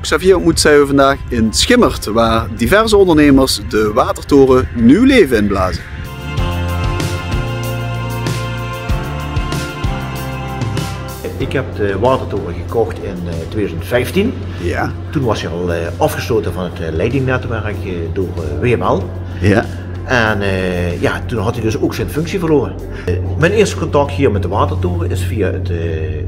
Xavier ontmoet zijn we vandaag in Schimmert, waar diverse ondernemers de watertoren nieuw leven inblazen. Ik heb de watertoren gekocht in 2015. Ja. Toen was hij al afgesloten van het leidingnetwerk door WML. Ja. En ja, toen had hij dus ook zijn functie verloren. Mijn eerste contact hier met de watertoren is via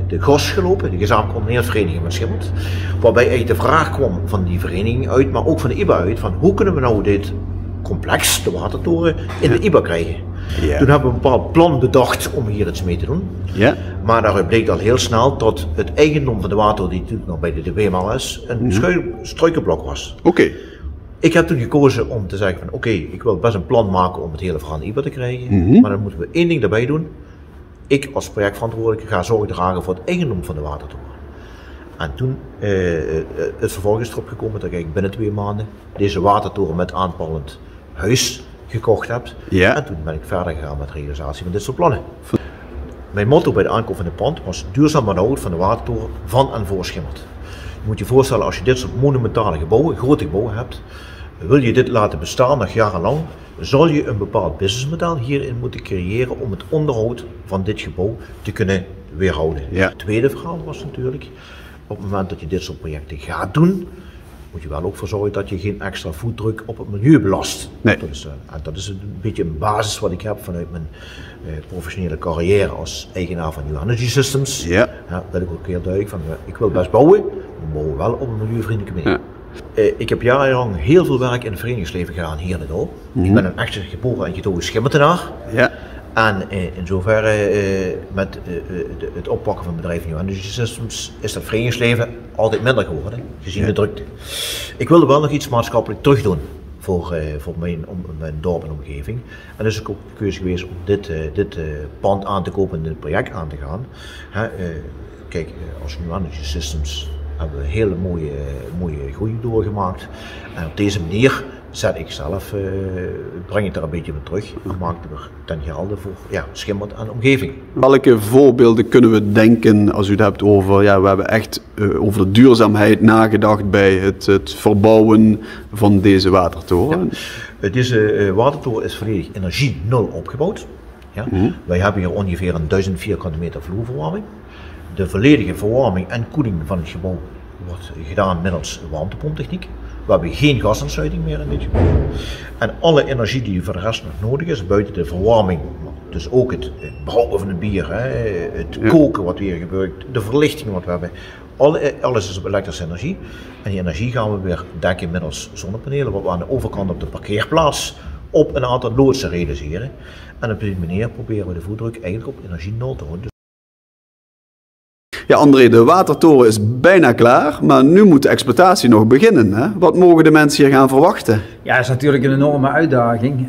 de GOS gelopen, de Gezamenlijke Ondernemersvereniging van Schimmert. Waarbij eigenlijk de vraag kwam van die vereniging uit, maar ook van de IBA uit, van hoe kunnen we nou dit complex, de watertoren, in de IBA krijgen. Ja. Toen hebben we een bepaald plan bedacht om hier iets mee te doen. Ja. Maar daaruit bleek al heel snel dat het eigendom van de watertoren, die natuurlijk nog bij de WML is, een struikelblok was. Oké. Ik heb toen gekozen om te zeggen van oké, ik wil best een plan maken om het hele verhaal in IBA te krijgen. Maar dan moeten we één ding daarbij doen. Ik als projectverantwoordelijke ga zorg dragen voor het eigendom van de watertoren. En toen het vervolg is erop gekomen dat ik binnen 2 maanden deze watertoren met aanpallend huis gekocht heb. Ja. En toen ben ik verder gegaan met de realisatie van dit soort plannen. Mijn motto bij de aankoop van het pand was duurzaam onderhoud van de watertoren van en voor Schimmert. Je moet je voorstellen, als je dit soort monumentale gebouwen, grote gebouwen hebt, wil je dit laten bestaan nog jarenlang, zal je een bepaald businessmodel hierin moeten creëren om het onderhoud van dit gebouw te kunnen weerhouden. Ja. Het tweede verhaal was natuurlijk, op het moment dat je dit soort projecten gaat doen, moet je wel ook voor zorgen dat je geen extra voetdruk op het milieu belast. Nee. Dat is een beetje een basis wat ik heb vanuit mijn professionele carrière als eigenaar van New Energy Systems. Ja. Ja, dat ik ook heel duidelijk van, ik wil best bouwen, maar bouwen wel op een milieuvriendelijke manier. Ja. Ik heb jarenlang heel veel werk in het verenigingsleven gedaan hier in het dorp. Ik ben een echte geboren en getogen Schimmertenaar. Ja. En in zoverre met het oppakken van het bedrijf New Energy Systems is dat verenigingsleven altijd minder geworden, gezien de drukte. Ik wilde wel nog iets maatschappelijk terugdoen voor mijn dorp en omgeving. En dus is ook de keuze geweest om dit pand aan te kopen en dit project aan te gaan. Kijk, als New Energy Systems hebben we hele mooie groei doorgemaakt. En op deze manier zet ik zelf, breng ik daar een beetje mee terug. Maak er ten gelde voor Schimmert en omgeving. Welke voorbeelden kunnen we denken als u het hebt over, we hebben echt over de duurzaamheid nagedacht bij het verbouwen van deze watertoren? Ja. Deze watertoren is volledig energie-nul opgebouwd. Ja. Wij hebben hier ongeveer 1000 vierkante meter vloerverwarming. De volledige verwarming en koeling van het gebouw wordt gedaan middels warmtepomptechniek. We hebben geen gasaansluiting meer in dit gebouw. En alle energie die voor de rest nog nodig is, buiten de verwarming, dus ook het brouwen van het bier, het koken wat we hier gebruiken, de verlichting wat we hebben, alles is op elektrische energie. En die energie gaan we weer dekken middels zonnepanelen, wat we aan de overkant op de parkeerplaats op een aantal loodsen realiseren. En op die manier proberen we de voetdruk eigenlijk op energie nul te houden. Ja, André, de watertoren is bijna klaar, maar nu moet de exploitatie nog beginnen. Hè? Wat mogen de mensen hier gaan verwachten? Ja, dat is natuurlijk een enorme uitdaging.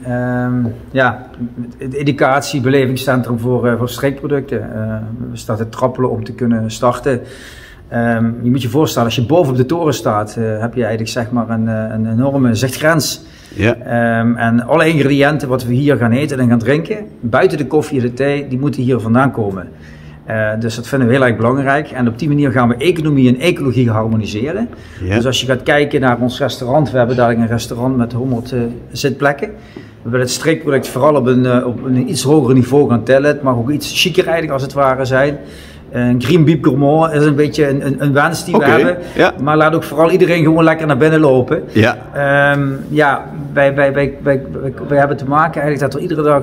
Het educatie, belevingscentrum voor streekproducten. We staan te trappelen om te kunnen starten. Je moet je voorstellen, als je boven op de toren staat, heb je eigenlijk zeg maar een enorme zichtgrens. Ja. En alle ingrediënten wat we hier gaan eten en gaan drinken, buiten de koffie en de thee, die moeten hier vandaan komen. Dus dat vinden we heel erg belangrijk en op die manier gaan we economie en ecologie harmoniseren. Ja. Dus als je gaat kijken naar ons restaurant, we hebben dadelijk een restaurant met 100 zitplekken. We willen het streekproduct vooral op een iets hoger niveau gaan tellen. Het mag ook iets chiquer eigenlijk als het ware zijn. Een Green Beep Gourmand is een beetje een wens die we hebben. Ja. Maar laat ook vooral iedereen gewoon lekker naar binnen lopen. Ja. Wij hebben te maken eigenlijk dat er iedere dag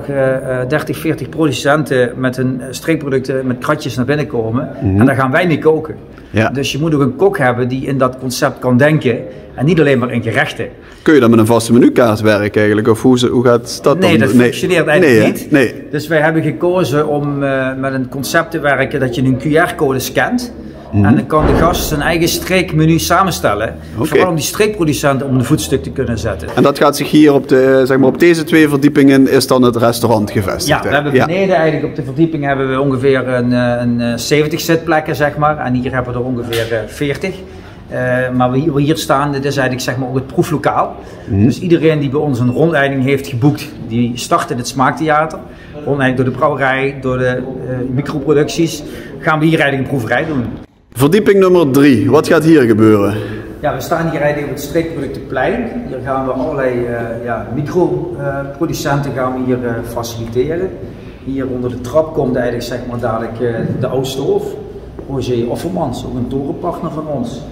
30, 40 producenten met hun streekproducten met kratjes naar binnen komen. En daar gaan wij mee koken. Ja. Dus je moet ook een kok hebben die in dat concept kan denken. En niet alleen maar in gerechten. Kun je dan met een vaste menukaart werken eigenlijk? Of hoe gaat dat dan? Nee, dat functioneert eigenlijk niet. Nee. Dus wij hebben gekozen om met een concept te werken dat je een QR-code scant. En dan kan de gast zijn eigen streekmenu samenstellen. Vooral om die streekproducenten op een voetstuk te kunnen zetten. En dat gaat zich hier op deze 2 verdiepingen is dan het restaurant gevestigd? Ja, we hebben beneden eigenlijk op de verdieping hebben we ongeveer een 70 zitplekken zeg maar. En hier hebben we er ongeveer 40. Maar we hier staan, dit is eigenlijk zeg maar ook het proeflokaal. Dus iedereen die bij ons een rondleiding heeft geboekt, die start in het Smaaktheater. Rondleiding door de brouwerij, door de microproducties, gaan we hier eigenlijk een proeverij doen. Verdieping nummer 3, wat gaat hier gebeuren? Ja, we staan hier eigenlijk op het streekproductenplein. Hier gaan we allerlei microproducenten faciliteren. Hier onder de trap komt eigenlijk zeg maar dadelijk de Oudstoof. Roger Offermans, ook een torenpartner van ons.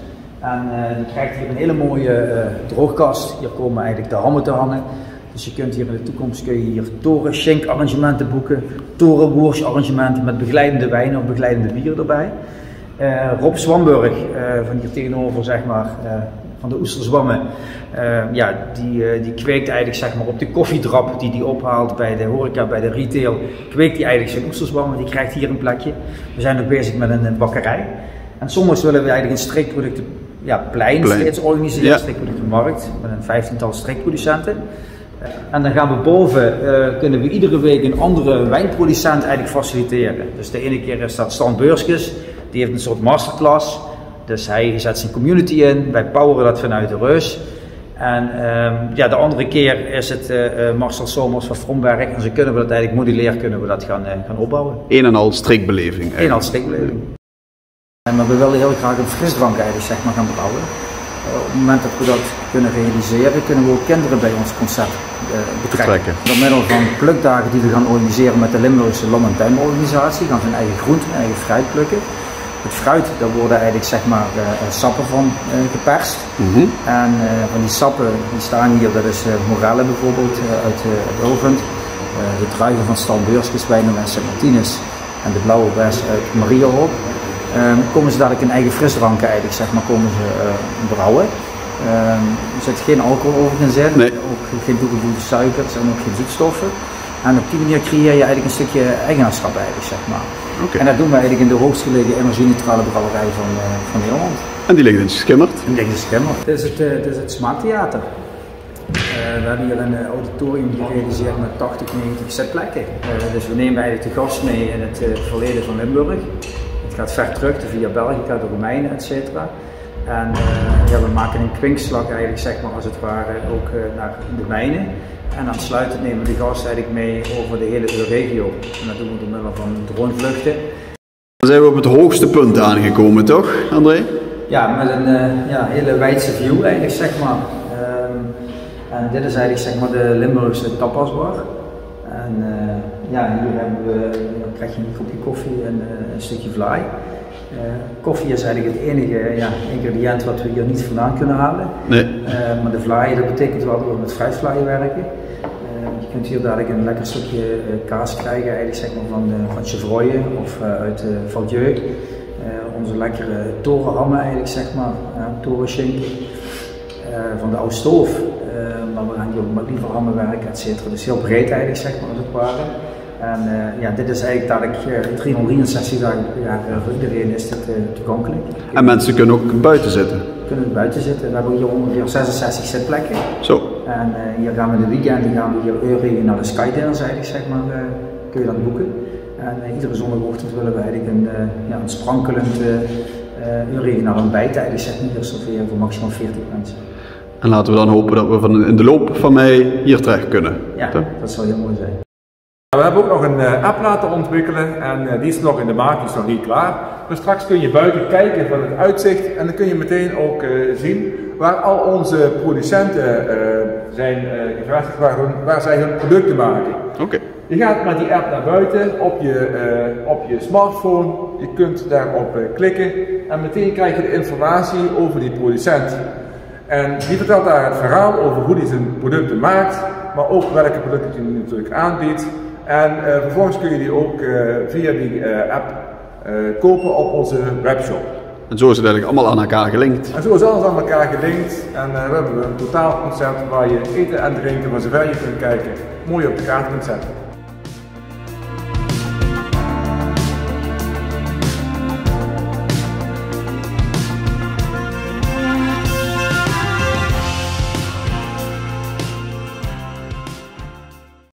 En die krijgt hier een hele mooie droogkast. Hier komen eigenlijk de hammen te hangen. Dus je kunt hier in de toekomst toren schenk arrangementen boeken, torenworst arrangementen met begeleidende wijnen of begeleidende bier erbij. Rob Swamburg, van hier tegenover zeg maar, van de Oesterzwammen, die kweekt eigenlijk zeg maar, op de koffiedrap die hij ophaalt bij de horeca, bij de retail, kweekt hij eigenlijk zijn Oesterzwammen, die krijgt hier een plekje. We zijn nog bezig met een bakkerij. En soms willen we eigenlijk een streekproductenplein steeds organiseren, een streekproductenmarkt met een 15-tal streekproducenten. En dan gaan we boven, kunnen we iedere week een andere wijnproducent eigenlijk faciliteren. Dus de ene keer is dat Stan Beurskes, die heeft een soort masterclass. Dus hij zet zijn community in, wij poweren dat vanuit de Reus. En de andere keer is het Marcel Somers van Fromberg. En zo kunnen we dat eigenlijk modulair gaan opbouwen. Een en al streekbeleving. Een en al streekbeleving. Maar we willen heel graag een frisdrank eigenlijk zeg maar gaan bouwen. Op het moment dat we dat kunnen realiseren, kunnen we ook kinderen bij ons concept betrekken. Door middel van plukdagen die we gaan organiseren met de Limburgse Land- en Tuinorganisatie, gaan ze hun eigen groenten en eigen fruit plukken. Het fruit, daar worden eigenlijk zeg maar sappen van geperst. En van die sappen, die staan hier, dat is Morelle bijvoorbeeld uit Ulvend, de druiven van Stan Beurskes, Wijnum en Sint Martinus en de blauwe bes uit Mariahoop. Komen ze dadelijk een eigen frisdranken eigenlijk, zeg maar, komen ze brouwen. Er zit geen alcohol overigens in, ook geen toegevoegde suikers en ook geen zoetstoffen. En op die manier creëer je eigenlijk een stukje eigenaarschap eigenlijk, zeg maar. En dat doen we eigenlijk in de hoogst gelegen energie-neutrale brouwerij van Nederland. En die ligt in Schimmert? Die ligt in Schimmert. Dit is het Smaaktheater. We hebben hier een auditorium gerealiseerd met 80, 90 zitplekken. Dus we nemen eigenlijk de gast mee in het verleden van Limburg. Het gaat ver terug, via België, de Romeinen, etc. En we maken een kwinkslag eigenlijk, zeg maar, als het ware, ook naar de mijnen. En aansluitend nemen we de gast eigenlijk mee over de hele regio. En dat doen we door middel van dronevluchten. Dan zijn we op het hoogste punt aangekomen, toch, André? Ja, met een hele wijdse view eigenlijk, zeg maar. En dit is eigenlijk, zeg maar, de Limburgse tapasbar. En hier krijg je een kopje koffie en een stukje vlaai. Koffie is eigenlijk het enige ingrediënt wat we hier niet vandaan kunnen halen. Maar de vlaai, dat betekent wel dat we met fruitvlaaien werken. Je kunt hier dadelijk een lekker stukje kaas krijgen, eigenlijk, zeg maar, van Chevreuil of uit Valdieu. Onze lekkere torenhammen eigenlijk, zeg maar, torenschenk. Van de Oudstoof, maar we gaan hier ook met lieverhammen werken, etc. Dus heel breed eigenlijk, zeg maar, als het ware. En dit is eigenlijk dadelijk 363 dagen per jaar voor iedereen is dit toegankelijk. En mensen kunnen ook buiten zitten? Kunnen buiten zitten. We hebben hier ongeveer 66 zitplekken. Zo. En hier gaan we de weekenden regionale skydinners eigenlijk, zeg maar, kun je dat boeken. En iedere zondagochtend willen we eigenlijk een sprankelend regionaal ontbijt eigenlijk, zeg maar, hier serveren voor maximaal 40 mensen. En laten we dan hopen dat we in de loop van mei hier terecht kunnen. Ja, dat zou heel mooi zijn. We hebben ook nog een app laten ontwikkelen en die is nog in de maak, die is nog niet klaar. Dus straks kun je buiten kijken van het uitzicht en dan kun je meteen ook zien waar al onze producenten zijn gevestigd, waar zij hun producten maken. Je gaat met die app naar buiten op je smartphone, je kunt daarop klikken en meteen krijg je de informatie over die producent. En die vertelt daar het verhaal over hoe hij zijn producten maakt, maar ook welke producten hij natuurlijk aanbiedt. En vervolgens kun je die ook via die app kopen op onze webshop. En zo is het eigenlijk allemaal aan elkaar gelinkt. En zo is alles aan elkaar gelinkt. En we hebben een totaalconcept waar je eten en drinken, van zover je kunt kijken, mooi op de kaart kunt zetten.